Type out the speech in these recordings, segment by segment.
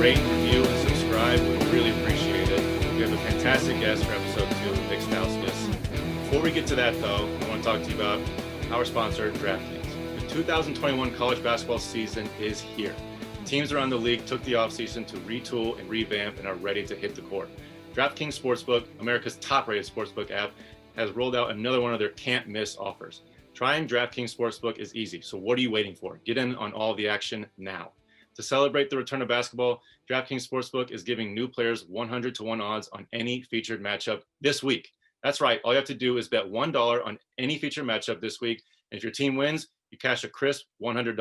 rate, review, and subscribe. We really appreciate it. We have a fantastic guest for episode 2 with Nik Stauskas. Before we get to that, though, I want to talk to you about our sponsor, DraftKings. The 2021 college basketball season is here. Teams around the league took the offseason to retool and revamp and are ready to hit the court. DraftKings Sportsbook, America's top-rated sportsbook app, has rolled out another one of their can't-miss offers. Trying DraftKings Sportsbook is easy, so what are you waiting for? Get in on all the action now. To celebrate the return of basketball, DraftKings Sportsbook is giving new players 100-1 odds on any featured matchup this week. That's right. All you have to do is bet $1 on any featured matchup this week, and if your team wins, you cash a crisp $100.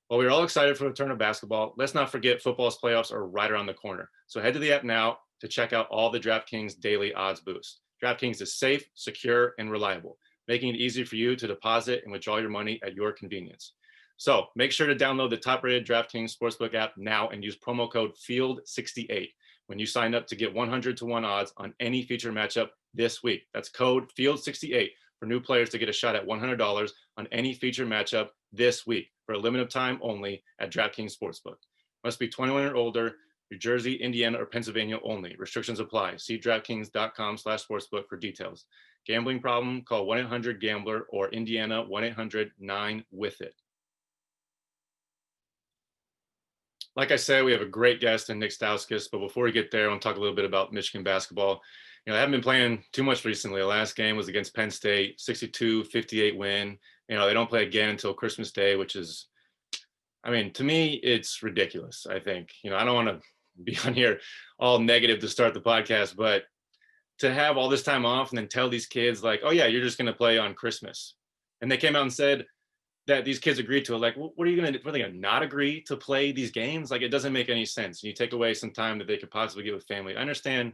While we're all excited for the return of basketball, let's not forget football's playoffs are right around the corner. So head to the app now to check out all the DraftKings daily odds boosts. DraftKings is safe, secure, and reliable, making it easy for you to deposit and withdraw your money at your convenience. So make sure to download the top-rated DraftKings Sportsbook app now and use promo code FIELD68 when you sign up to get 100-1 odds on any featured matchup this week. That's code FIELD68 for new players to get a shot at $100 on any featured matchup this week for a limited time only at DraftKings Sportsbook. Must be 21 or older, New Jersey, Indiana, or Pennsylvania only. Restrictions apply. See DraftKings.com/sportsbook for details. Gambling problem? Call 1-800-GAMBLER or Indiana 1-800-9-WITH-IT. Like I said, we have a great guest in Nik Stauskas, but before we get there, I want to talk a little bit about Michigan basketball. I haven't been playing too much recently. The last game was against Penn State, 62-58 win. They don't play again until Christmas Day, which is, to me, it's ridiculous, I think. I don't want to be on here all negative to start the podcast, but to have all this time off and then tell these kids like, oh yeah, you're just going to play on Christmas. And they came out and said that these kids agreed to it. Like, what are you going to do? Are they going to not agree to play these games? Like, it doesn't make any sense. You take away some time that they could possibly get with family. I understand,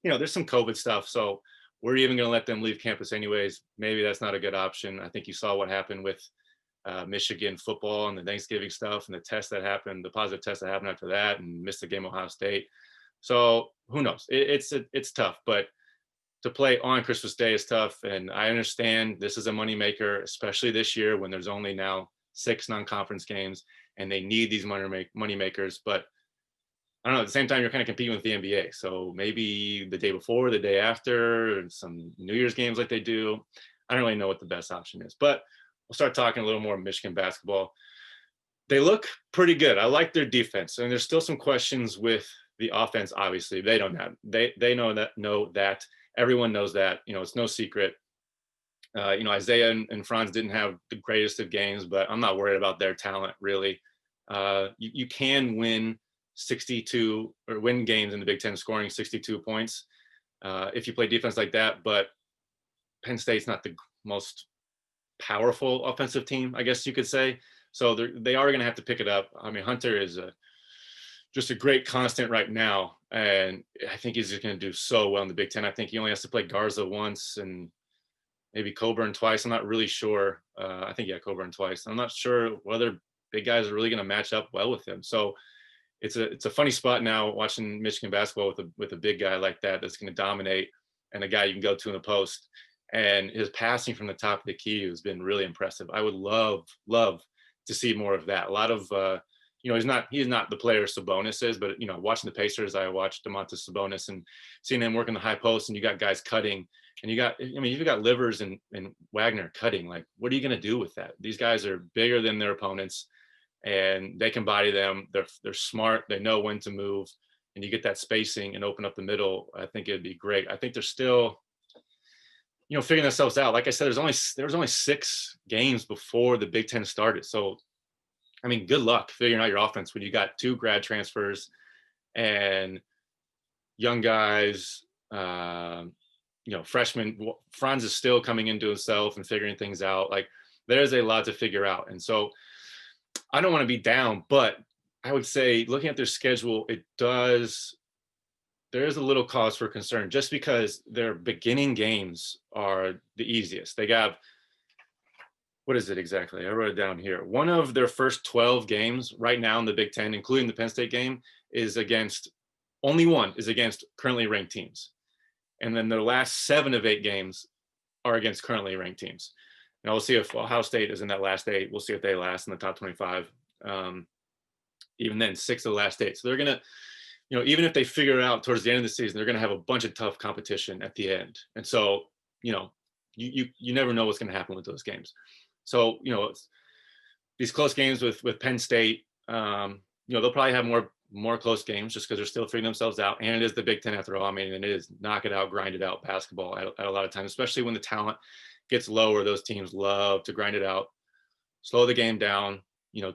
there's some COVID stuff. So we're even going to let them leave campus anyways. Maybe that's not a good option. I think you saw what happened with Michigan football and the Thanksgiving stuff and the test that happened, the positive test that happened after that, and missed the game Ohio State. So who knows? It's tough, but to play on Christmas Day is tough. And I understand this is a moneymaker, especially this year when there's only now 6 non-conference games and they need these money makers. But I don't know, at the same time, you're kind of competing with the NBA. So maybe the day before, the day after, and some New Year's games like they do. I don't really know what the best option is, but we'll start talking a little more Michigan basketball. They look pretty good. I like their defense. And there's still some questions with the offense, obviously. They don't have, they know that. Everyone knows that. It's no secret. Isaiah and Franz didn't have the greatest of games, but I'm not worried about their talent, really. You can win 62 or win games in the Big Ten scoring 62 points if you play defense like that, but Penn State's not the most powerful offensive team, I guess you could say. So they are going to have to pick it up. Hunter is just a great constant right now, and I think he's just going to do so well in the Big Ten. I think he only has to play Garza once and maybe Coburn twice. I'm not really sure. I think, Coburn twice. I'm not sure whether big guys are really going to match up well with him. So it's a funny spot now watching Michigan basketball with a big guy like that that's going to dominate and a guy you can go to in the post. And his passing from the top of the key has been really impressive. I would love to see more of that. A lot of he's not the player Sabonis is, but watching the Pacers, I watched Domantas Sabonis and seeing him work in the high post, and you got guys cutting, and you've got Livers and Wagner cutting. Like, what are you going to do with that? These guys are bigger than their opponents, and they can body them. They're smart. They know when to move, and you get that spacing and open up the middle. I think it'd be great. I think they're still figuring themselves out. Like I said, there was only 6 games before the Big Ten started. So good luck figuring out your offense when you got 2 grad transfers and young guys, freshmen. Franz is still coming into himself and figuring things out. Like, there's a lot to figure out. And so I don't want to be down, but I would say looking at their schedule, there is a little cause for concern just because their beginning games are the easiest. They got, what is it exactly? I wrote it down here. One of their first 12 games right now in the Big Ten, including the Penn State game, only one is against currently ranked teams. And then their last 7 of 8 games are against currently ranked teams. And we'll see if Ohio State is in that last 8. We'll see if they last in the top 25. even then 6 of the last 8. So they're gonna, even if they figure it out towards the end of the season, they're gonna have a bunch of tough competition at the end. And so, you never know what's gonna happen with those games. So, these close games with Penn State, they'll probably have more close games just because they're still figuring themselves out. And it is the Big Ten after all. I mean, and it is knock it out, grind it out basketball at a lot of times, especially when the talent gets lower. Those teams love to grind it out, slow the game down,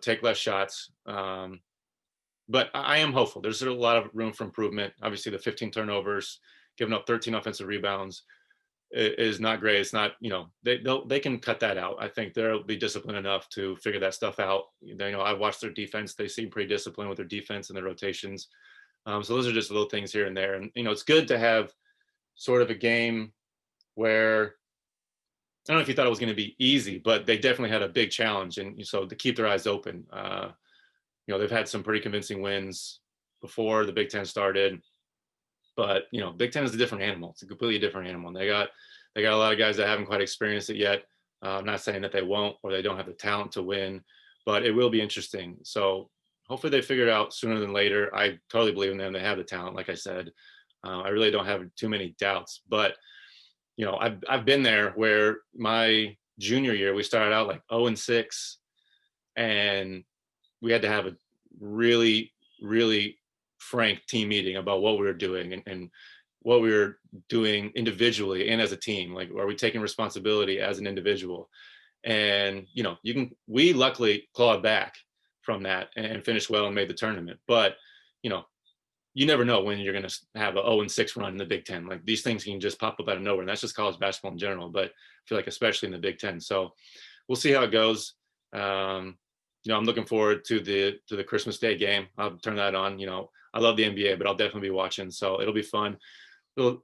take less shots. But I am hopeful. There's a lot of room for improvement. Obviously, the 15 turnovers, giving up 13 offensive rebounds is not great. It's not, they can cut that out. I think they'll be disciplined enough to figure that stuff out. I watched their defense. They seem pretty disciplined with their defense and their rotations. So those are just little things here and there. And, it's good to have sort of a game where, I don't know if you thought it was going to be easy, but they definitely had a big challenge. And so to keep their eyes open, they've had some pretty convincing wins before the Big Ten started. But, Big Ten is a different animal. It's a completely different animal. And they got a lot of guys that haven't quite experienced it yet. I'm not saying that they won't or they don't have the talent to win, but it will be interesting. So hopefully they figure it out sooner than later. I totally believe in them. They have the talent, like I said. I really don't have too many doubts. But, I've been there where my junior year, we started out like 0-6, and we had to have a really, really frank team meeting about what we were doing and what we were doing individually and as a team. Like, are we taking responsibility as an individual? And, we luckily clawed back from that and finished well and made the tournament. But, you never know when you're going to have a 0-6 run in the Big Ten. Like, these things can just pop up out of nowhere. And that's just college basketball in general, but I feel like especially in the Big Ten. So we'll see how it goes. I'm looking forward to the Christmas Day game. I'll turn that on. I love the NBA, but I'll definitely be watching. So it'll be fun. And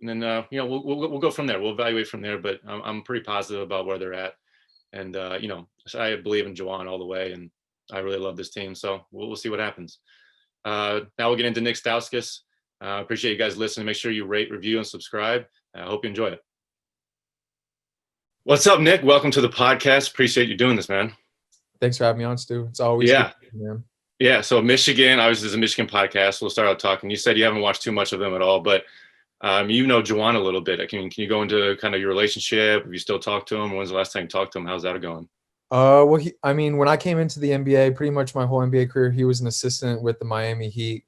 then we'll go from there. We'll evaluate from there. But I'm pretty positive about where they're at. And I believe in Juwan all the way, and I really love this team. So we'll see what happens. Now we'll get into Nik Stauskas. Appreciate you guys listening. Make sure you rate, review, and subscribe. I hope you enjoy it. What's up, Nik? Welcome to the podcast. Appreciate you doing this, man. Thanks for having me on, Stu. It's always good, man. Yeah. So Michigan, obviously, is a Michigan podcast. We'll start out talking. You said you haven't watched too much of them at all, but Juwan a little bit. Can you go into kind of your relationship? Have you still talked to him? When's the last time you talked to him? How's that going? Well, when I came into the NBA, pretty much my whole NBA career, he was an assistant with the Miami Heat.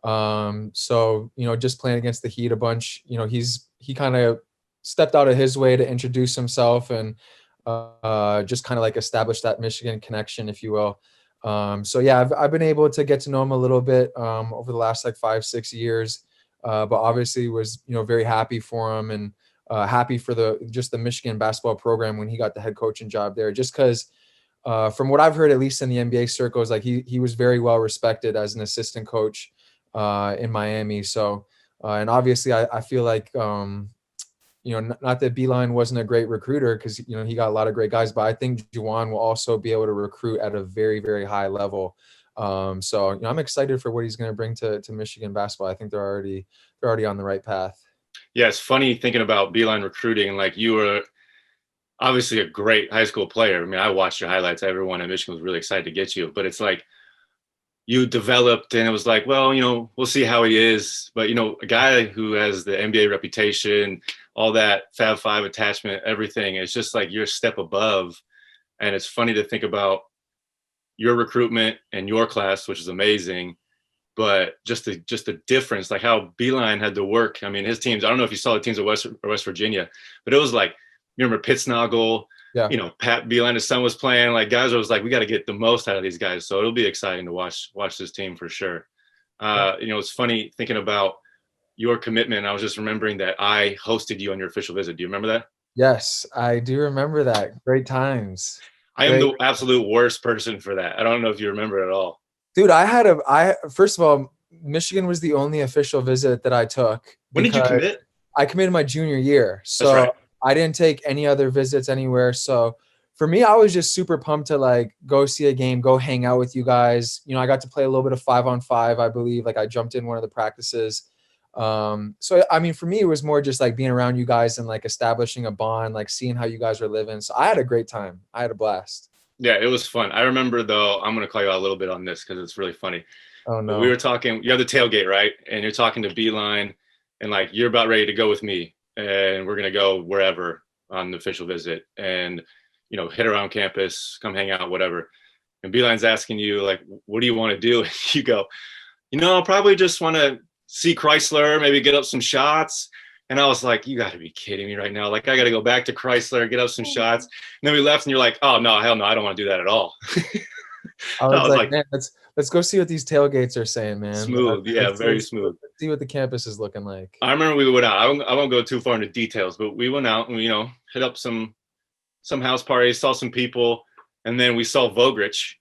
So, just playing against the Heat a bunch, he kind of stepped out of his way to introduce himself and just kind of like establish that Michigan connection, if you will. So yeah, I've been able to get to know him a little bit over the last like 5-6 years, but obviously was very happy for him and happy for the Michigan basketball program when he got the head coaching job there. Just because from what I've heard, at least in the NBA circles, like he was very well respected as an assistant coach in Miami. So and obviously I feel like not that Belein wasn't a great recruiter because, he got a lot of great guys, but I think Juwan will also be able to recruit at a very, very high level. So, I'm excited for what he's going to bring to Michigan basketball. I think they're already on the right path. Yeah, it's funny thinking about Belein recruiting, and like you were obviously a great high school player. I mean, I watched your highlights. Everyone at Michigan was really excited to get you, but it's like you developed and it was like, well, we'll see how he is. But, a guy who has the NBA reputation, all that Fab Five attachment, everything, it's just like you're a step above. And it's funny to think about your recruitment and your class, which is amazing. But just the difference, like how Belein had to work. I mean, his teams, I don't know if you saw the teams at West Virginia, but it was like, you remember Pittsnoggle, Pat Belein, his son was playing, like guys was like, we got to get the most out of these guys. So it'll be exciting to watch this team for sure. It's funny thinking about your commitment. I was just remembering that I hosted you on your official visit. Do you remember that? Yes, I do remember that. Great times. I am the absolute worst person for that. I don't know if you remember it at all. Dude, first of all, Michigan was the only official visit that I took. When did you commit? I committed my junior year. So that's right. I didn't take any other visits anywhere. So for me, I was just super pumped to like go see a game, go hang out with you guys. I got to play a little bit of 5-on-5, I believe. Like I jumped in one of the practices. So, I mean, for me, it was more just like being around you guys and like establishing a bond, like seeing how you guys were living. So I had a great time. I had a blast. Yeah, it was fun. I remember though, I'm gonna call you out a little bit on this because it's really funny. Oh But we no. were talking, you have the tailgate, right? And you're talking to Belein, and like you're about ready to go with me, and we're gonna go wherever on the official visit, and hit around campus, come hang out, whatever. And Belein's asking you like, what do you want to do? And you go, I probably just want to see Chrysler, maybe get up some shots. And I was like, you got to be kidding me right now. Like, I got to go back to Chrysler, get up some shots. And then we left, and you're like, oh, no, hell no, I don't want to do that at all. I I was was like, like, man, let's go see what these tailgates are saying, man. smooth. Yeah, very smooth. Let's see what the campus is looking like. I remember we went out. I won't go too far into details, but we went out and hit up some house parties, saw some people, and then we saw Vogrich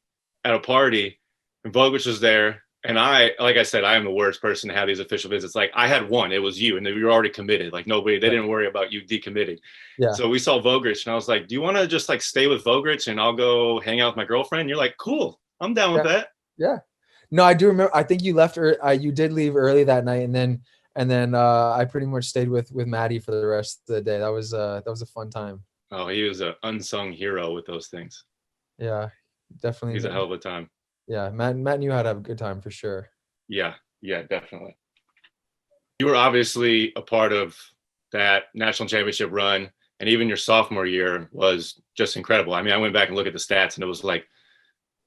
at a party, and Vogrich was there. And like I said, I am the worst person to have these official visits. Like I had one, it was you, and you were already committed. Like they didn't worry about you decommitting. Yeah. So we saw Vogrich, and I was like, "Do you want to just like stay with Vogrich, and I'll go hang out with my girlfriend?" And you're like, "Cool, I'm down with that." Yeah. No, I do remember. I think you left. You did leave early that night, and then I pretty much stayed with Maddie for the rest of the day. That was a fun time. Oh, he was an unsung hero with those things. Yeah, definitely. He's a hell of a time. Yeah, Matt knew how to have a good time for sure. Yeah, definitely. You were obviously a part of that national championship run, and even your sophomore year was just incredible. I mean, I went back and looked at the stats, and it was like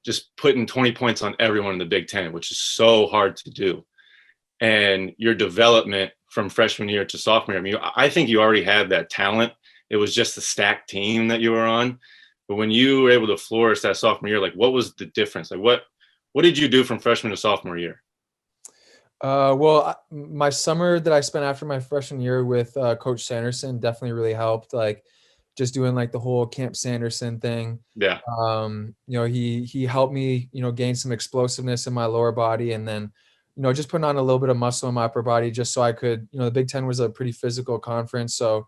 just putting 20 points on everyone in the Big Ten, which is so hard to do. And your development from freshman year to sophomore year, I mean, I think you already had that talent. It was just the stacked team that you were on. But when you were able to flourish that sophomore year, like what was the difference? Like what did you do from freshman to sophomore year? Well, my summer that I spent after my freshman year with Coach Sanderson definitely really helped. Like, just doing like the whole Camp Sanderson thing. Yeah. He helped me, gain some explosiveness in my lower body, and then, just putting on a little bit of muscle in my upper body, just so I could, the Big Ten was a pretty physical conference, so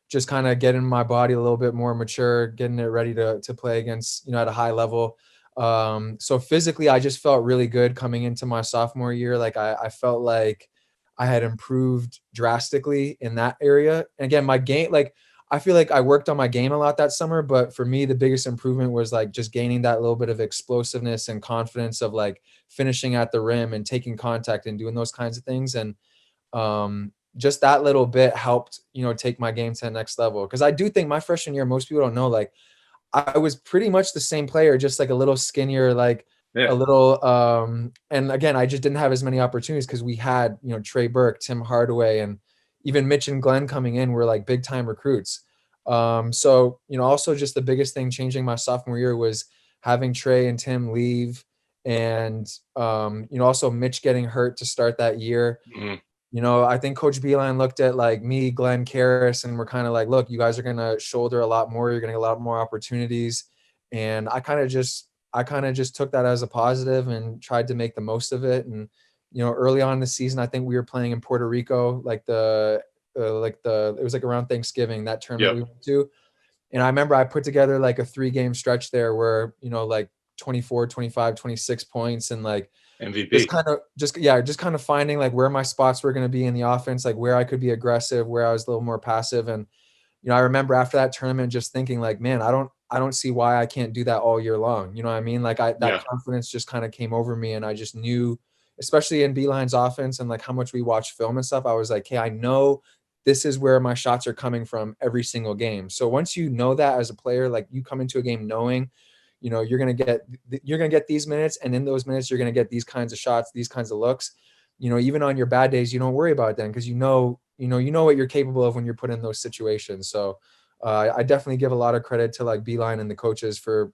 just kind of getting my body a little bit more mature, getting it ready to play against, at a high level. So physically, I just felt really good coming into my sophomore year. Like I felt like I had improved drastically in that area. And again, my game, like I feel like I worked on my game a lot that summer, but for me, the biggest improvement was like just gaining that little bit of explosiveness and confidence of like finishing at the rim and taking contact and doing those kinds of things. And just that little bit helped, take my game to the next level. Cause I do think my freshman year, most people don't know, like I was pretty much the same player, just like a little skinnier, like a little, and again, I just didn't have as many opportunities because we had, Trey Burke, Tim Hardaway, and even Mitch and Glenn coming in were like big time recruits. So, also just the biggest thing changing my sophomore year was having Trey and Tim leave, and, also Mitch getting hurt to start that year. Mm-hmm. I think Coach Belein looked at like me, Glenn, Karras, and we're kind of like, look, you guys are going to shoulder a lot more. You're going to get a lot more opportunities. And I kind of just took that as a positive and tried to make the most of it. And, early on in the season, I think we were playing in Puerto Rico, it was like around Thanksgiving, that tournament we went to. And I remember I put together like a 3-game stretch there where, like 24, 25, 26 points, and like, MVP. Just kind of finding like where my spots were going to be in the offense, like where I could be aggressive, where I was a little more passive. And, I remember after that tournament, just thinking like, man, I don't see why I can't do that all year long. You know what I mean? Like that confidence just kind of came over me, and I just knew, especially in Belein's offense and like how much we watch film and stuff, I was like, hey, I know this is where my shots are coming from every single game. So once you know that as a player, like you come into a game knowing, you're going to get these minutes, and in those minutes, you're going to get these kinds of shots, these kinds of looks, even on your bad days, you don't worry about it then, because you know what you're capable of when you're put in those situations. So I definitely give a lot of credit to like Belein and the coaches for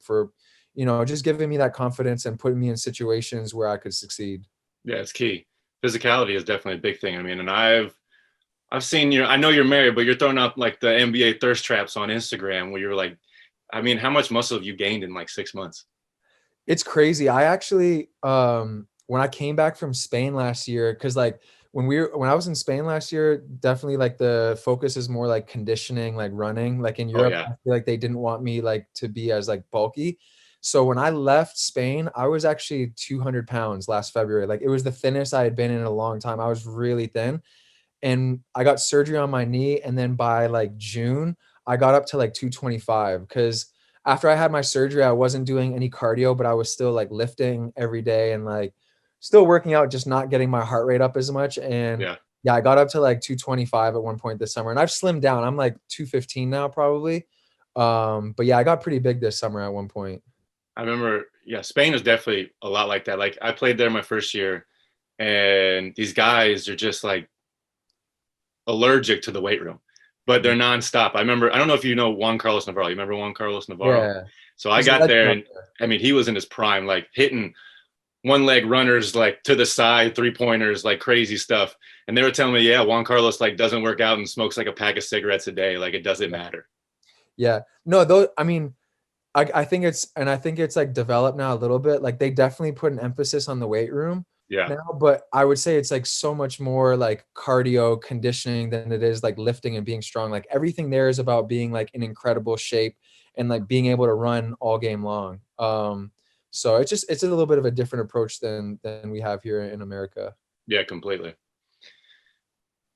just giving me that confidence and putting me in situations where I could succeed. Yeah, it's key. Physicality is definitely a big thing. I mean, and I've seen I know you're married, but you're throwing out like the NBA thirst traps on Instagram where you're like, I mean, how much muscle have you gained in like 6 months? It's crazy. I actually, when I came back from Spain last year, cause like when I was in Spain last year, definitely like the focus is more like conditioning, like running. Like in Europe, I feel like they didn't want me like to be as like bulky. So when I left Spain, I was actually 200 pounds last February. Like it was the thinnest I had been in a long time. I was really thin, and I got surgery on my knee. And then by like June, I got up to like 225, because after I had my surgery, I wasn't doing any cardio, but I was still like lifting every day and like still working out, just not getting my heart rate up as much. And Yeah. yeah, I got up to like 225 at one point this summer, and I've slimmed down. I'm like 215 now probably. But yeah, I got pretty big this summer at one point. I remember, yeah, Spain was definitely a lot like that. Like I played there my first year, and these guys are just like allergic to the weight room, but they're nonstop. I remember, I don't know if you know Juan Carlos Navarro. You remember Juan Carlos Navarro? Yeah. So I He's a got legend there, out and there. I mean, he was in his prime, like hitting one leg runners like to the side, 3-pointers, like crazy stuff. And they were telling me, yeah, Juan Carlos like doesn't work out and smokes like a pack of cigarettes a day. Like it doesn't matter. Yeah. No, though, I mean, I think it's like developed now a little bit. Like they definitely put an emphasis on the weight room Yeah. now, but I would say it's like so much more like cardio conditioning than it is like lifting and being strong. Like everything there is about being like in incredible shape and like being able to run all game long. So it's a little bit of a different approach than we have here in America. Yeah, completely.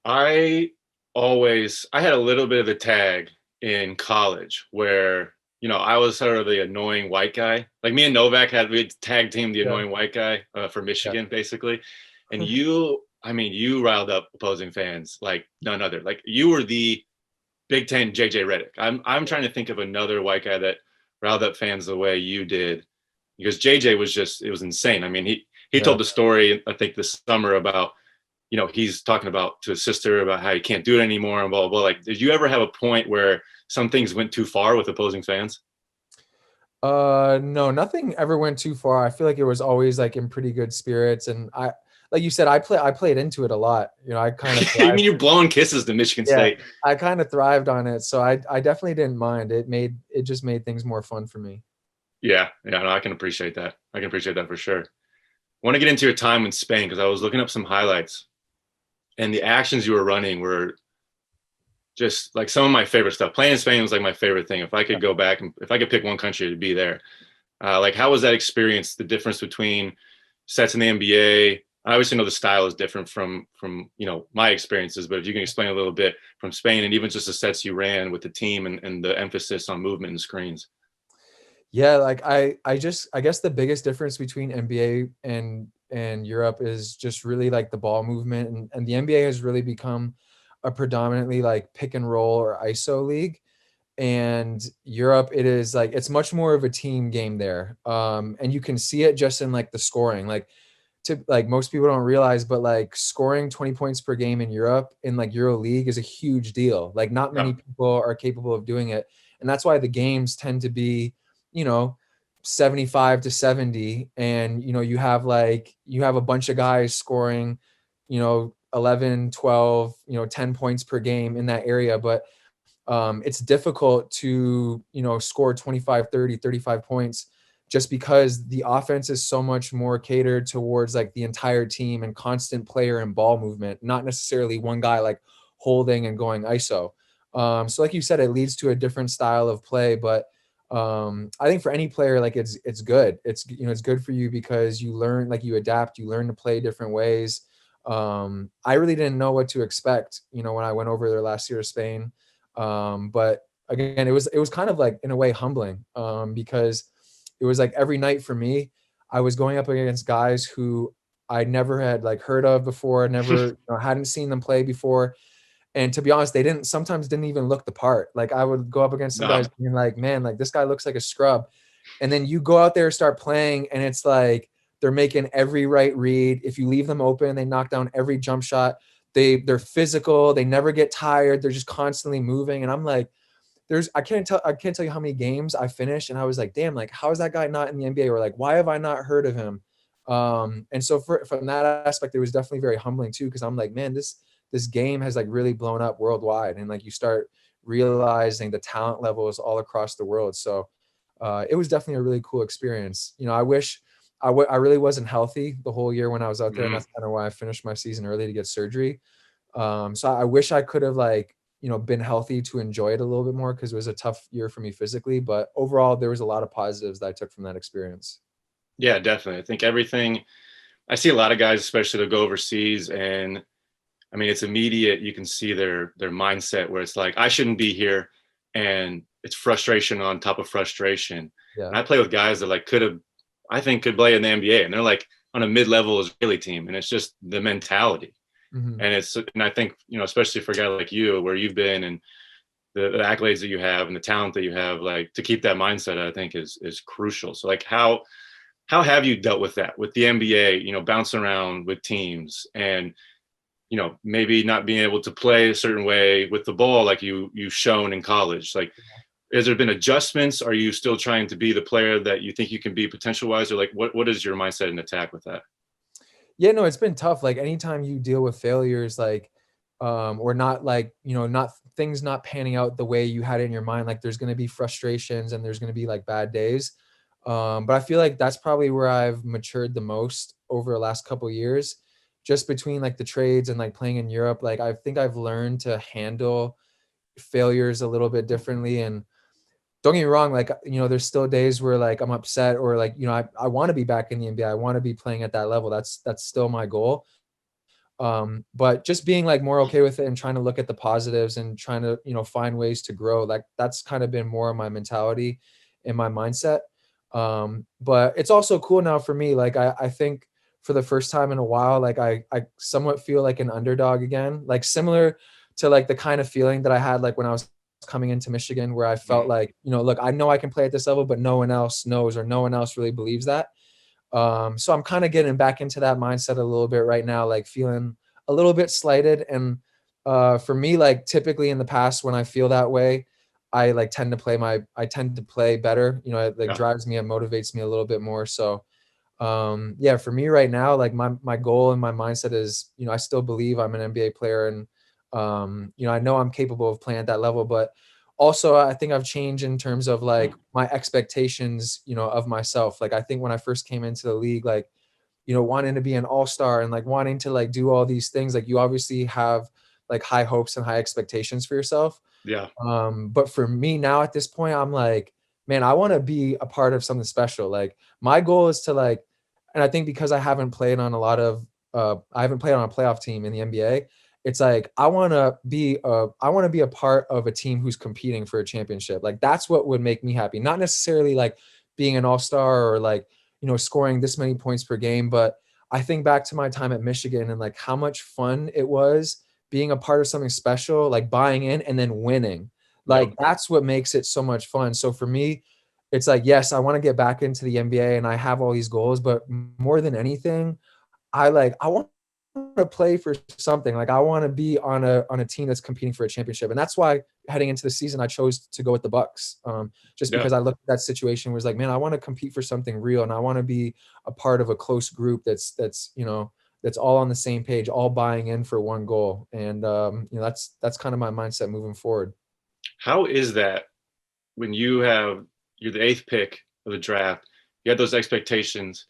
I I had a little bit of a tag in college where, I was sort of the annoying white guy. Like me and Novak we tag team the Yeah. annoying white guy for Yeah. Michigan, basically. And you riled up opposing fans like none other. Like you were the Big Ten JJ Redick. I'm trying to think of another white guy that riled up fans the way you did, because JJ was it was insane. I mean, he Yeah. told the story, I think this summer, about he's talking about to his sister about how he can't do it anymore and blah, blah, blah. Like, did you ever have a point where some things went too far with opposing fans? No, nothing ever went too far. I feel like it was always like in pretty good spirits, and like you said, I played into it a lot. I kind of You thrived. mean you're blowing kisses to Michigan Yeah, State? I kind of thrived on it, so I definitely didn't mind. It just made things more fun for me. Yeah, yeah, no, I can appreciate that. I can appreciate that for sure. I want to get into your time in Spain because I was looking up some highlights, and the actions you were running were just like some of my favorite stuff. Playing in Spain was like my favorite thing. If I could go back and if I could pick one country to be there, like how was that experience? The difference between sets in the NBA. I obviously know the style is different from my experiences, but if you can explain a little bit from Spain and even just the sets you ran with the team and the emphasis on movement and screens. Yeah, like I guess the biggest difference between NBA and Europe is just really like the ball movement, and the NBA has really become a predominantly like pick and roll or ISO league. And Europe, it is like it's much more of a team game there. And you can see it just in like the scoring. Like most people don't realize, but like scoring 20 points per game in Europe in like Euro League is a huge deal. Like not Yeah, many people are capable of doing it. And that's why the games tend to be, you know, 75 to 70. And, you have a bunch of guys scoring, 11, 12, 10 points per game in that area. But it's difficult to score 25, 30, 35 points just because the offense is so much more catered towards like the entire team and constant player and ball movement, not necessarily one guy like holding and going ISO. So like you said, it leads to a different style of play, but I think for any player, like it's good. It's good for you because you learn, like you adapt, you learn to play different ways. I really didn't know what to expect, when I went over there last year to Spain. But again, it was kind of like in a way humbling, because it was like every night for me, I was going up against guys who I never had like heard of before, never hadn't seen them play before. And to be honest, they sometimes didn't even look the part. Like I would go up against some no, guys and like, man, like this guy looks like a scrub. And then you go out there, start playing, and it's like they're making every right read. If you leave them open, they knock down every jump shot. They're physical. They never get tired. They're just constantly moving. And I'm like, I can't tell you how many games I finished, and I was like, damn, like how is that guy not in the NBA? Or like, why have I not heard of him? And so from that aspect, it was definitely very humbling too, because I'm like, man, this game has like really blown up worldwide, and like you start realizing the talent levels all across the world. So it was definitely a really cool experience. I wish I really wasn't healthy the whole year when I was out there, and mm, that's kind of why I finished my season early to get surgery. So I wish I could have like been healthy to enjoy it a little bit more, because it was a tough year for me physically. But overall, there was a lot of positives that I took from that experience. yeah, definitely. I think everything. I see a lot of guys, especially that go overseas, and I mean, it's immediate. You can see their mindset where it's like, I shouldn't be here, and it's frustration on top of frustration. Yeah. And I play with guys that like I think could play in the NBA, and they're like on a mid-level Israeli team, and it's just the mentality. Hmm. And I think, especially for a guy like you, where you've been and the accolades that you have and the talent that you have, like to keep that mindset, I think is crucial. So like how have you dealt with that with the NBA, bouncing around with teams and, maybe not being able to play a certain way with the ball like you've shown in college? Like, has there been adjustments? Are you still trying to be the player that you think you can be potential wise? Or like what is your mindset and attack with that? Yeah, no, it's been tough. Like anytime you deal with failures, like, or not like, not things not panning out the way you had in your mind, like there's going to be frustrations and there's going to be like bad days. But I feel like that's probably where I've matured the most over the last couple of years, just between like the trades and like playing in Europe. Like I think I've learned to handle failures a little bit differently. And don't get me wrong, like, there's still days where like I'm upset or like, I want to be back in the NBA. I want to be playing at that level. That's still my goal. But just being like more okay with it and trying to look at the positives and trying to, find ways to grow. Like that's kind of been more of my mentality and my mindset. But it's also cool now for me. Like I think for the first time in a while, like I somewhat feel like an underdog again, like similar to like the kind of feeling that I had like when I was coming into Michigan, where I felt like, look, I know I can play at this level, but no one else knows or no one else really believes that. So I'm kind of getting back into that mindset a little bit right now, like feeling a little bit slighted. And for me, like typically in the past when I feel that way, I tend to play better. It like Yeah. drives me, it motivates me a little bit more. So yeah, for me right now, like my goal and my mindset is, I still believe I'm an NBA player and I know I'm capable of playing at that level, but also I think I've changed in terms of like my expectations, of myself. Like I think when I first came into the league, like, wanting to be an all-star and like wanting to like do all these things, like you obviously have like high hopes and high expectations for yourself. Yeah. But for me now at this point, I'm like, man, I want to be a part of something special. Like my goal is to like, and I think because I haven't played on a playoff team in the NBA. It's like I want to be a part of a team who's competing for a championship. Like that's what would make me happy. Not necessarily like being an all-star or like, scoring this many points per game, but I think back to my time at Michigan and like how much fun it was being a part of something special, like buying in and then winning. Yep. Like that's what makes it so much fun. So for me, it's like, yes, I want to get back into the NBA and I have all these goals, but more than anything, I want to play for something. Like I want to be on a team that's competing for a championship. And that's why heading into the season, I chose to go with the Bucks. Just Yeah. because I looked at that situation was like, man, I want to compete for something real. And I want to be a part of a close group that's all on the same page, all buying in for one goal. And that's kind of my mindset moving forward. How is that when you're the eighth pick of the draft, you had those expectations,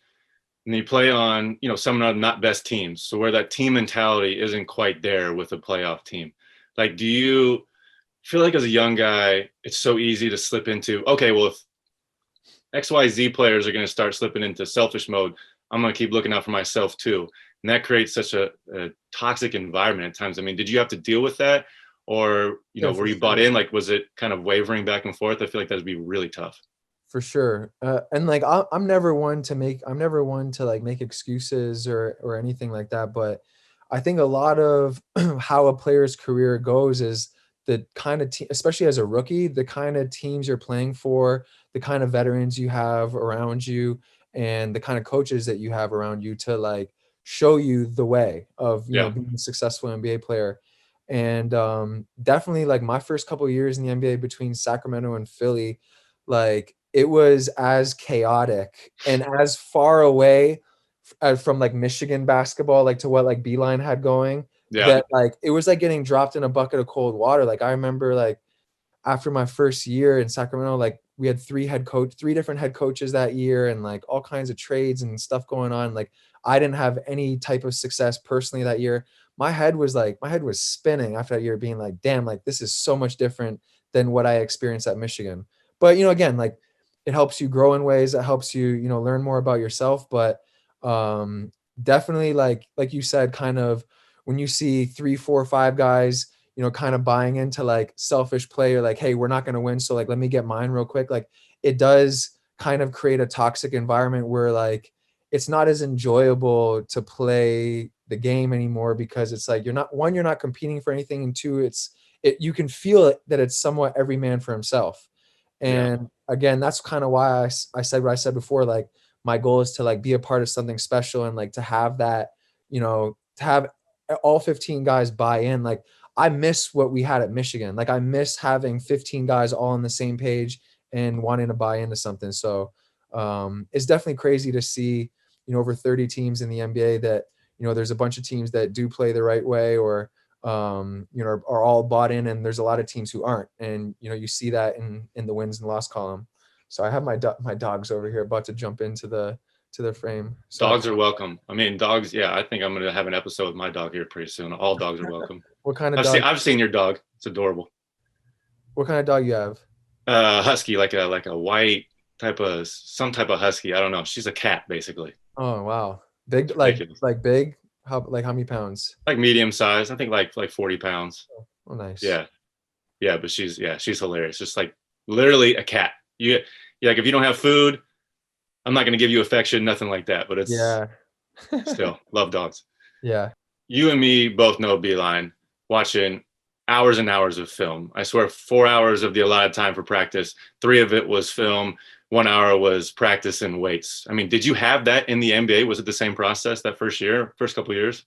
and you play on, some of the not best teams. So where that team mentality isn't quite there with a playoff team. Like, do you feel like as a young guy, it's so easy to slip into, okay, well, if XYZ players are going to start slipping into selfish mode, I'm going to keep looking out for myself too. And that creates such a toxic environment at times. I mean, did you have to deal with that? Or, Yeah, were for you bought sure. in? Like, was it kind of wavering back and forth? I feel like that'd be really tough. For sure. And like I'm never one to like make excuses or anything like that. But I think a lot of how a player's career goes is the kind of team, especially as a rookie, the kind of teams you're playing for, the kind of veterans you have around you, and the kind of coaches that you have around you to like show you the way of, Yeah. being a successful NBA player. And definitely like my first couple of years in the NBA between Sacramento and Philly, like it was as chaotic and as far away from like Michigan basketball, like to what like Belein had going, Yeah. that like it was like getting dropped in a bucket of cold water. Like I remember like after my first year in Sacramento, like we had three different head coaches that year and like all kinds of trades and stuff going on. Like I didn't have any type of success personally that year. My head was spinning after that year being like, damn, like this is so much different than what I experienced at Michigan. But again, like it helps you grow in ways that helps you, learn more about yourself. But definitely like you said, kind of when you see 3, 4, 5 guys, kind of buying into like selfish play or like, hey, we're not going to win, so like let me get mine real quick. Like it does kind of create a toxic environment where like it's not as enjoyable to play the game anymore, because it's like you're not competing for anything, and two, you can feel it, that it's somewhat every man for himself. Yeah. And again, that's kind of why I said what I said before. Like my goal is to like be a part of something special, and like to have that, to have all 15 guys buy in. Like I miss what we had at Michigan. Like I miss having 15 guys all on the same page and wanting to buy into something. So it's definitely crazy to see, over 30 teams in the NBA that, there's a bunch of teams that do play the right way, or are all bought in, and there's a lot of teams who aren't. And you see that in the wins and loss column. So I have my dogs over here about to jump into the frame. So Dogs are welcome. I mean, dogs. Yeah, I think I'm gonna have an episode with my dog here pretty soon. All dogs are welcome. what kind of dog? I've seen your dog. It's adorable. What kind of dog you have? Husky, like a white some type of husky. I don't know. She's a cat basically. Oh wow, big, Ridiculous. like big. How many pounds? Like medium size. I think like 40 pounds. Oh nice. Yeah. Yeah, but she's hilarious. Just like literally a cat. Like if you don't have food, I'm not gonna give you affection, nothing like that. But it's still love dogs. Yeah. You and me both know Belein, watching hours and hours of film. I swear 4 hours of the allotted time for practice, 3 of it was film, 1 hour was practice and weights. I mean, did you have that in the NBA? Was it the same process that first couple of years?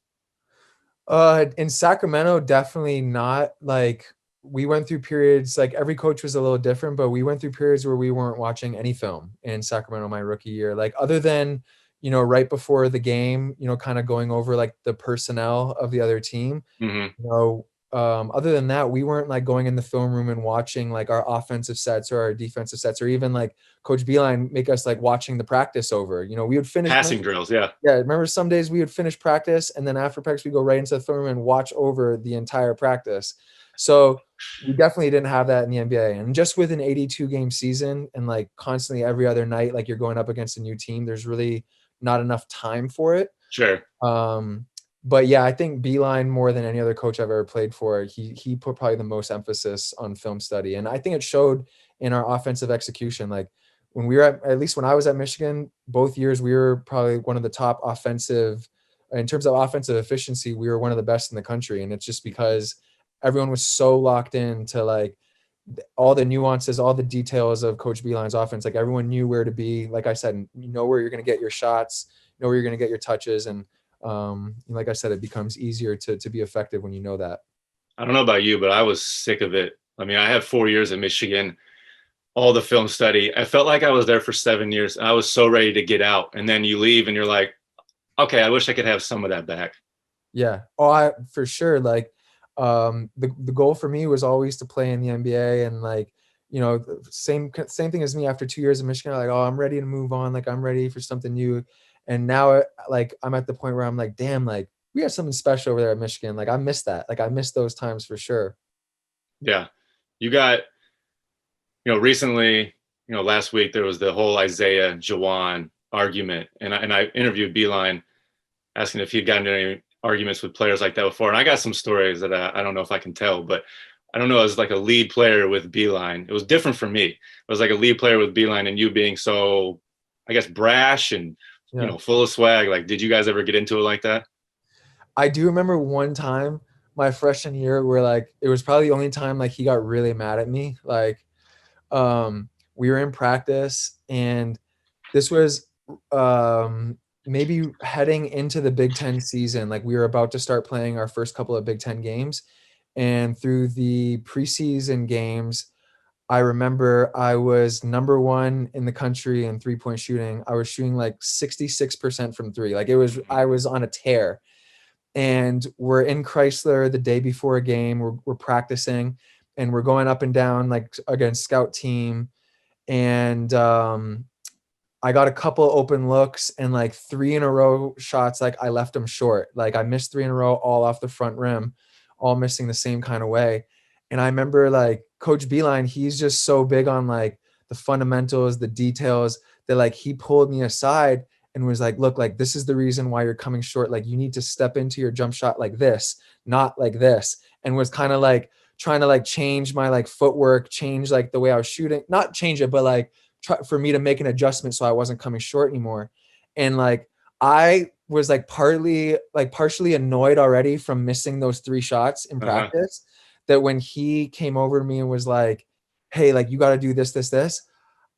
In Sacramento, definitely not. Like we went through periods, like every coach was a little different, but we went through periods where we weren't watching any film in Sacramento my rookie year. Like other than, right before the game, kind of going over like the personnel of the other team. Mm-hmm. Other than that, we weren't like going in the film room and watching like our offensive sets or our defensive sets, or even like Coach Belein make us like watching the practice over. We would finish Passing drills. Yeah. Yeah. Remember some days we would finish practice, and then after practice, we go right into the film room and watch over the entire practice. So we definitely didn't have that in the NBA. And just with an 82 game season and like constantly every other night, like you're going up against a new team, there's really not enough time for it. Sure. But yeah, I think Belein, more than any other coach I've ever played for, he put probably the most emphasis on film study. And I think it showed in our offensive execution. Like when we were at least when I was at Michigan, both years, we were probably one of the top in terms of offensive efficiency, we were one of the best in the country. And it's just because everyone was so locked in to like all the nuances, all the details of Coach Belein's offense. Like everyone knew where to be. Like I said, where you're going to get your shots, where you're going to get your touches. And like I said, it becomes easier to be effective when you know that. I don't know about you, but I was sick of it. I mean, I had 4 years at Michigan, all the film study. I felt like I was there for 7 years. I was so ready to get out. And then you leave and you're like, okay, I wish I could have some of that back. Yeah. Oh, for sure. Like the goal for me was always to play in the NBA, and like, same thing as me after 2 years of Michigan, like, oh, I'm ready to move on. Like I'm ready for something new. And now like I'm at the point where I'm like, damn, like we have something special over there at Michigan. Like I miss that. Like I miss those times for sure. Yeah. You got, recently, last week there was the whole Isaiah Juwan argument. And I interviewed Belein asking if he'd gotten any arguments with players like that before. And I got some stories that I don't know if I can tell, but I don't know, as like a lead player with Belein, it was different for me. It was like a lead player with Belein and you being so, I guess, brash and, full of swag. Like, did you guys ever get into it like that? I do remember one time my freshman year where like, it was probably the only time like he got really mad at me. Like, we were in practice, and this was, maybe heading into the Big Ten season. Like we were about to start playing our first couple of Big Ten games, and through the preseason games, I remember I was number 1 in the country in 3-point shooting. I was shooting like 66% from 3. Like I was on a tear. And we're in Chrysler the day before a game. We're practicing, and we're going up and down like against scout team. And I got a couple open looks, and like 3 in a row shots, like I left them short. Like I missed 3 in a row, all off the front rim, all missing the same kind of way. And I remember like Coach Belein, he's just so big on like the fundamentals, the details, that like he pulled me aside and was like, look, like this is the reason why you're coming short. Like you need to step into your jump shot like this, not like this. and was kind of like trying to like change my like footwork, change like the way I was shooting, not change it, but like try for me to make an adjustment so I wasn't coming short anymore. And like I was like partially annoyed already from missing those 3 shots in Uh-huh. practice, that when he came over to me and was like, "Hey, like you got to do this, this, this."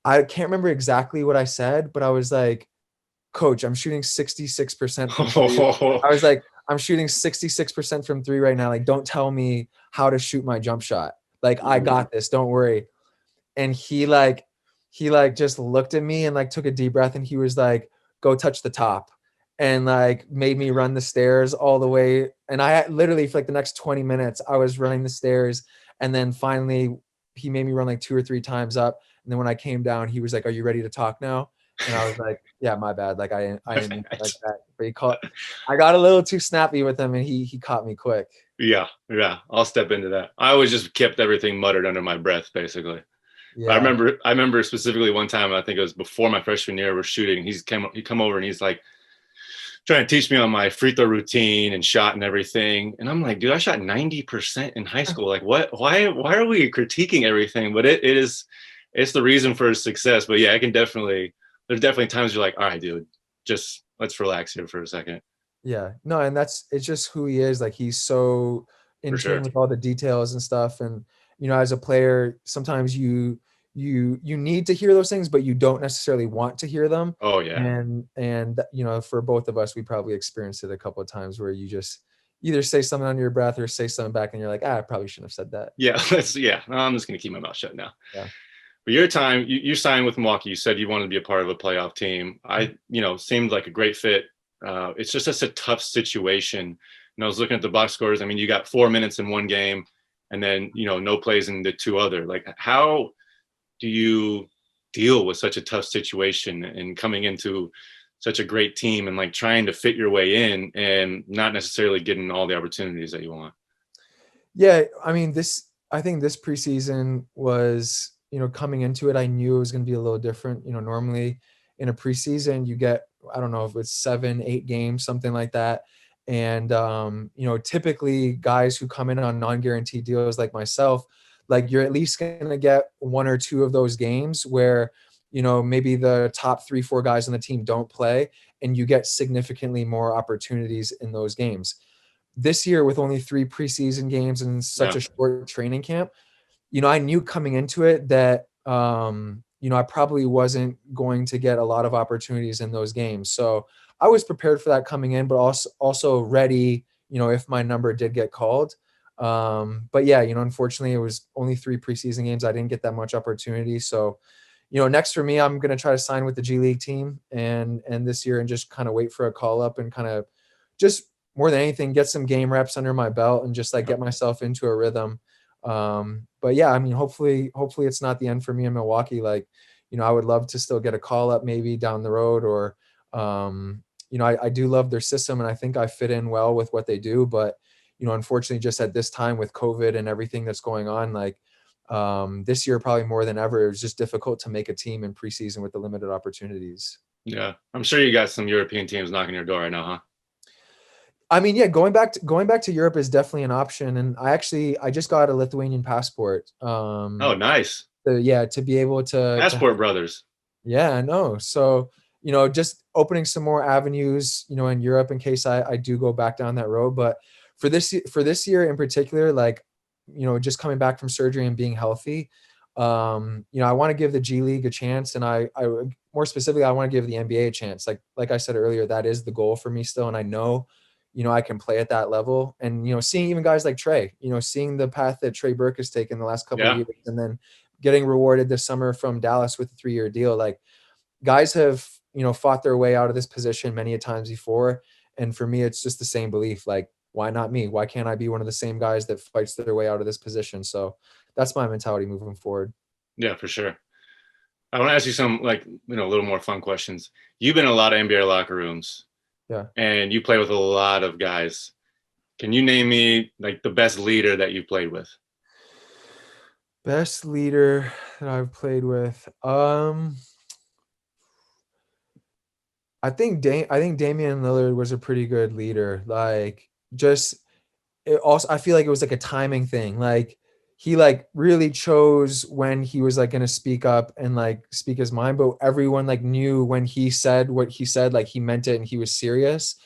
I can't remember exactly what I said, but I was like, "Coach, I'm shooting 66% from three." I was like, "I'm shooting 66% from three right now. Like, don't tell me how to shoot my jump shot. Like, I got this. Don't worry." And he just looked at me and like took a deep breath, and he was like, "Go touch the top," and like made me run the stairs all the way. And I literally for like the next 20 minutes I was running the stairs, and then finally he made me run like 2 or 3 times up. And then when I came down, he was like, "Are you ready to talk now?" And I was like, "Yeah, my bad. Like I didn't mean it like that." But I got a little too snappy with him, and he caught me quick. Yeah, yeah. I'll step into that. I always just kept everything muttered under my breath, basically. Yeah. I remember specifically one time, I think it was before my freshman year, we're shooting. He come over and he's like trying to teach me on my free throw routine and shot and everything. And I'm like, dude, I shot 90% in high school. Like what, why are we critiquing everything? But it's the reason for success. But yeah, there's definitely times you're like, all right, dude, just let's relax here for a second. Yeah. No, and it's just who he is. Like he's so in For tune sure. with all the details and stuff. And as a player, sometimes you need to hear those things, but you don't necessarily want to hear them. Oh yeah. And for both of us, we probably experienced it a couple of times where you just either say something under your breath or say something back and you're like, I probably shouldn't have said that. Yeah. Yeah. I'm just going to keep my mouth shut now. Yeah. But your time, you signed with Milwaukee. You said you wanted to be a part of a playoff team. Seemed like a great fit. It's just such a tough situation. And I was looking at the box scores. I mean, you got 4 minutes in one game, and then no plays in the two other. Like, how do you deal with such a tough situation and coming into such a great team and like trying to fit your way in and not necessarily getting all the opportunities that you want? Yeah, I mean, I think this preseason was, coming into it, I knew it was going to be a little different. Normally in a preseason, you get, I don't know if it's 7, 8 games, something like that. And, typically guys who come in on non-guaranteed deals like myself, like you're at least going to get 1 or 2 of those games where, maybe the top 3, 4 guys on the team don't play, and you get significantly more opportunities in those games. This year, with only 3 preseason games and such Yeah. a short training camp, I knew coming into it that, I probably wasn't going to get a lot of opportunities in those games. So I was prepared for that coming in, but also ready, if my number did get called. But yeah, unfortunately, it was only 3 preseason games. I didn't get that much opportunity. So, next for me, I'm going to try to sign with the G League team and this year, and just kind of wait for a call up and kind of just more than anything, get some game reps under my belt and just like get myself into a rhythm. But yeah, I mean, hopefully it's not the end for me in Milwaukee. Like, I would love to still get a call up maybe down the road, or, I do love their system and I think I fit in well with what they do. But, unfortunately, just at this time with COVID and everything that's going on, like, this year, probably more than ever, it was just difficult to make a team in preseason with the limited opportunities. Yeah. I'm sure you got some European teams knocking your door right now, huh? I mean, yeah, going back to Europe is definitely an option. And I just got a Lithuanian passport. Oh, nice. To be able to Passport brothers. yeah, I know. So, just opening some more avenues, in Europe in case I do go back down that road. But for this year in particular, like, just coming back from surgery and being healthy, I want to give the G League a chance, and more specifically, I want to give the NBA a chance. Like I said earlier, that is the goal for me still, and I know, I can play at that level. And seeing even guys like Trey, seeing the path that Trey Burke has taken the last couple of Yeah. years, and then getting rewarded this summer from Dallas with a 3-year deal. Like, guys have, fought their way out of this position many a times before. And for me, it's just the same belief. Like, why not me? Why can't I be one of the same guys that fights their way out of this position? So that's my mentality moving forward. Yeah, for sure. I want to ask you some like, a little more fun questions. You've been in a lot of NBA locker rooms Yeah. and you play with a lot of guys. Can you name me like the best leader that you've played with? Best leader that I've played with. I think Damian Lillard was a pretty good leader. Like, just it also, I feel like it was like a timing thing. Like he like really chose when he was like going to speak up and like speak his mind, but everyone like knew when he said what he said, like he meant it and he was serious.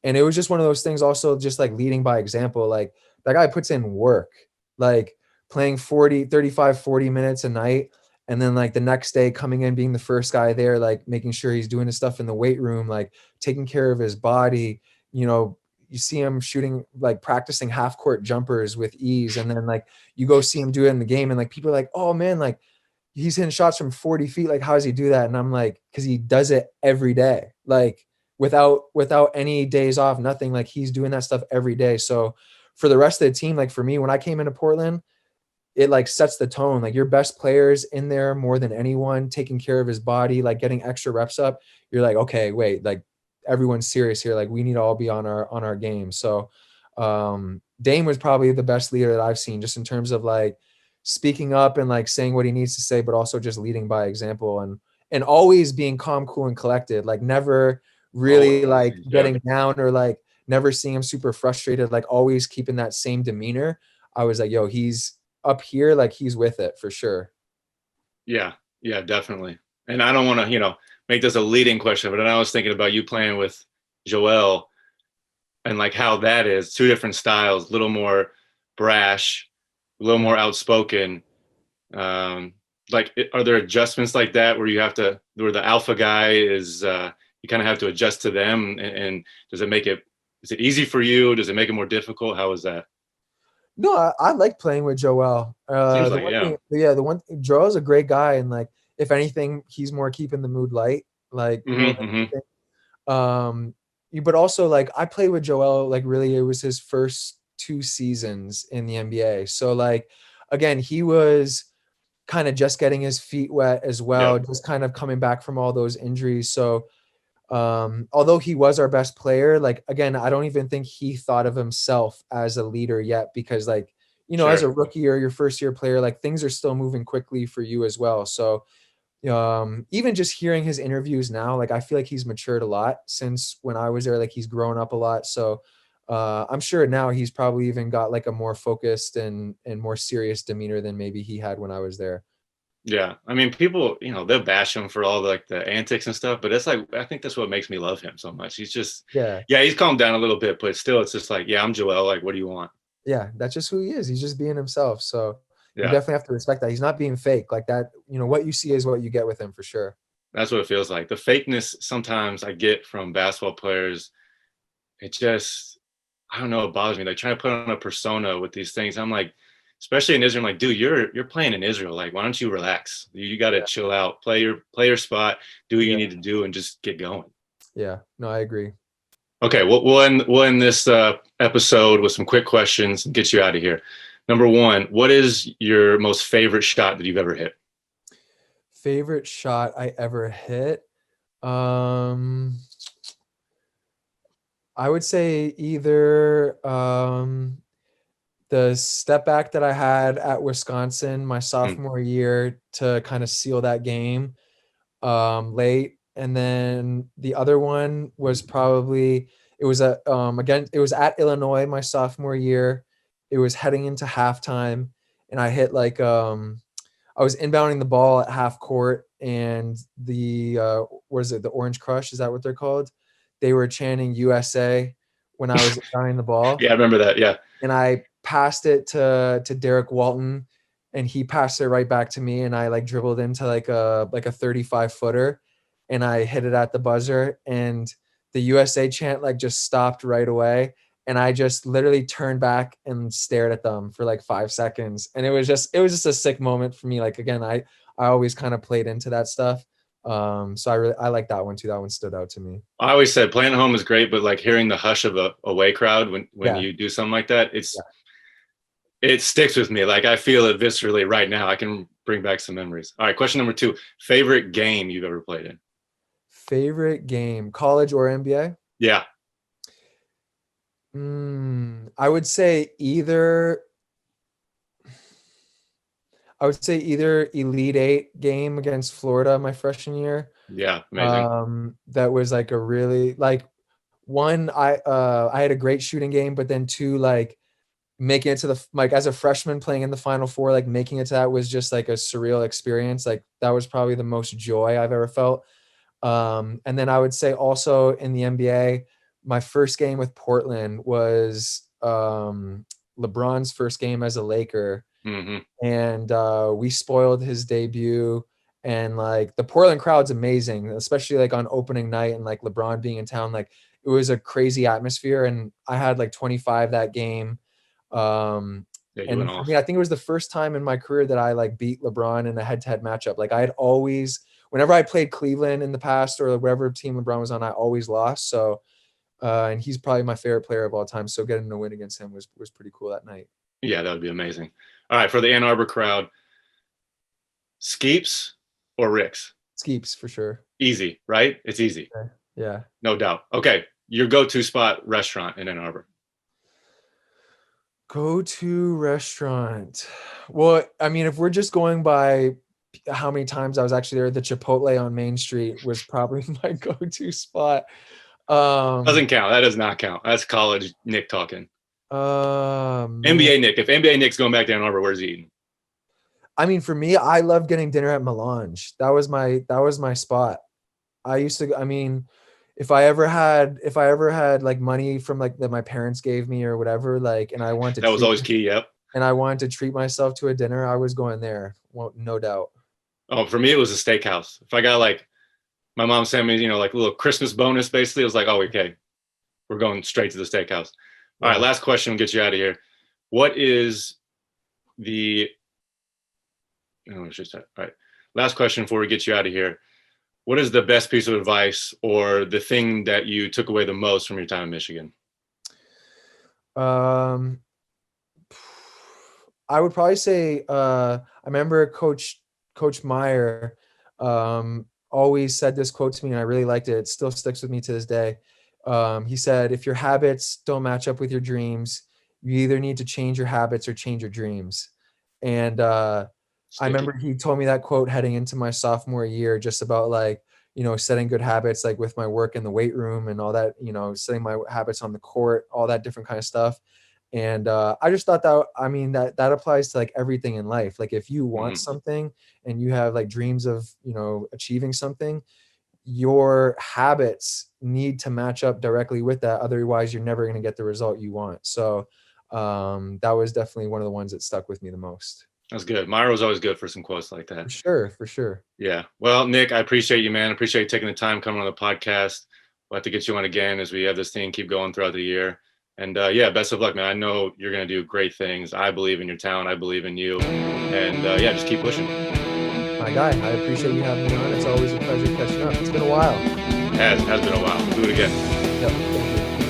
And it was just one of those things also just like leading by example. Like that guy puts in work, like playing 40, 35, 40 minutes a night. And then like the next day coming in, being the first guy there, like making sure he's doing his stuff in the weight room, like taking care of his body, you know, you see him shooting, like practicing half court jumpers with ease. And then like you go see him do it in the game and like people are like, oh man, like he's hitting shots from 40 feet. Like, how does he do that? And I'm like, cause he does it every day. Like without any days off, nothing. Like he's doing that stuff every day. So for the rest of the team, like for me, when I came into Portland, it like sets the tone. Like your best players in there more than anyone, taking care of his body, like getting extra reps up. You're like, okay, wait, like everyone's serious here. Like we need to all be on our game. So Dame was probably the best leader that I've seen, just in terms of like speaking up and like saying what he needs to say, but also just leading by example and always being calm, cool, and collected. Like never really Always. like Yeah. getting down or like never seeing him super frustrated, like always keeping that same demeanor. I was like, yo, he's up here, like he's with it for sure. Yeah. Yeah, definitely. And I don't want to, make this a leading question, but then I was thinking about you playing with Joel and like how that is two different styles, a little more brash, a little more outspoken. Like, are there adjustments like that where you have to, where the alpha guy is, you kind of have to adjust to them? And does it make it, is it easy for you? Does it make it more difficult? How is that? No, I like playing with Joel. Seems The like, one yeah. thing, yeah, the one Joel's a great guy, and like if anything, he's more keeping the mood light, like more Mm-hmm, than mm-hmm. anything. But also like I played with Joel, like really it was his first 2 seasons in the NBA. So like again, he was kind of just getting his feet wet as Yep. well, just kind of coming back from all those injuries. So although he was our best player, like again, I don't even think he thought of himself as a leader yet, because like, as Sure. a rookie or your first year player, like things are still moving quickly for you as well. So even just hearing his interviews now, like I feel like he's matured a lot since when I was there. Like he's grown up a lot. So I'm sure now he's probably even got like a more focused and more serious demeanor than maybe he had when I was there. Yeah. I mean, people, they'll bash him for all like the antics and stuff, but it's like, I think that's what makes me love him so much. He's just, Yeah. yeah, he's calmed down a little bit, but still, it's just like, yeah, I'm Joel. Like, what do you want? Yeah, that's just who he is. He's just being himself. So you Yeah. definitely have to respect that. He's not being fake like that. What you see is what you get with him for sure. That's what it feels like. The fakeness sometimes I get from basketball players, it just, I don't know, it bothers me. They try to put on a persona with these things. I'm like, especially in Israel, I'm like, dude, you're playing in Israel. Like, why don't you relax? You got to Yeah. chill out, play your spot, do what you Yeah. need to do, and just get going. Yeah. No, I agree. Okay, we'll end this episode with some quick questions and get you out of here. Number one, what is your most favorite shot that you've ever hit? Favorite shot I ever hit. Um, I would say either the step back that I had at Wisconsin my Hmm. sophomore year to kind of seal that game late, and then the other one was probably, it was again, it was at Illinois my sophomore year. It was heading into halftime, and I hit like I was inbounding the ball at half court, and the what is it, the Orange Crush, is that what they're called? They were chanting USA when I was inbounding the ball, Yeah, I remember that. Yeah. and I passed it to Derek Walton, and he passed it right back to me, and I like dribbled into like a 35 footer, and I hit it at the buzzer, and the USA chant like just stopped right away, and I just literally turned back and stared at them for like 5 seconds, and it was just a sick moment for me. Like again, I always kind of played into that stuff. So I like that one too. That one stood out to me. I always said playing at home is great, but like hearing the hush of a away crowd when Yeah. you do something like that, Yeah. it sticks with me. Like I feel it viscerally right now. I can bring back some memories. All right, question number two: favorite game you've ever played in? Favorite game, college or NBA? Yeah, I would say either Elite Eight game against Florida my freshman year. yeah, amazing. That was like a really like one, I had a great shooting game, but then two, like making it to the, like, as a freshman playing in the Final Four, like making it to that was just like a surreal experience. Like that was probably the most joy I've ever felt. And then I would say also in the NBA, my first game with Portland was LeBron's first game as a Laker, Hmm. and we spoiled his debut. And like the Portland crowd's amazing, especially like on opening night and like LeBron being in town. Like it was a crazy atmosphere, and I had like 25 that game. Um, Yeah, you went and for off. me, I think it was the first time in my career that I like beat LeBron in a head-to-head matchup. Like I had always, whenever I played Cleveland in the past or whatever team LeBron was on, I always lost. So, and he's probably my favorite player of all time. So getting a win against him was pretty cool that night. Yeah, that would be amazing. All right, for the Ann Arbor crowd, Skeeps or Rick's? Skeeps for sure. Easy, right? It's easy. Yeah. No doubt. Okay, your go-to spot restaurant in Ann Arbor. Go-to restaurant. Well, I mean, if we're just going by how many times I was actually there, the Chipotle on Main Street was probably my go-to spot. Doesn't count. That does not count. That's college Nick talking. Man. NBA Nick. If NBA Nick's going back to Ann Arbor, where's he eating? I mean, for me, I love getting dinner at Melange. That was my spot. I used to, I mean, if I ever had like money from like that my parents gave me or whatever, like, and I wanted to That was always key. Yep. and I wanted to treat myself to a dinner, I was going there. Well, no doubt. Oh, for me, it was a steakhouse. If I got like, my mom sent me, like a little Christmas bonus, basically, it was like, oh, okay, we're going straight to the steakhouse. All right, last question, we'll get you out of here. What is the, all right, last question before we get you out of here. What is the best piece of advice or the thing that you took away the most from your time in Michigan? I would probably say I remember Coach Meyer always said this quote to me, and I really liked it. It still sticks with me to this day. He said, if your habits don't match up with your dreams, you either need to change your habits or change your dreams. And I remember he told me that quote heading into my sophomore year, just about like, setting good habits, like with my work in the weight room and all that, setting my habits on the court, all that different kind of stuff. And I just thought that, I mean, that applies to like everything in life. Like if you want something and you have like dreams of, achieving something, your habits need to match up directly with that. Otherwise, you're never going to get the result you want. So that was definitely one of the ones that stuck with me the most. That's good. Myra was always good for some quotes like that. For sure. Yeah. Well, Nick, I appreciate you, man. I appreciate you taking the time coming on the podcast. We'll have to get you on again as we have this thing keep going throughout the year. And yeah, best of luck, man. I know you're going to do great things. I believe in your talent. I believe in you. And yeah, just keep pushing. My guy, I appreciate you having me on. It's always a pleasure catching up. It's been a while. It has been a while. We'll do it again. Yep. Thank you.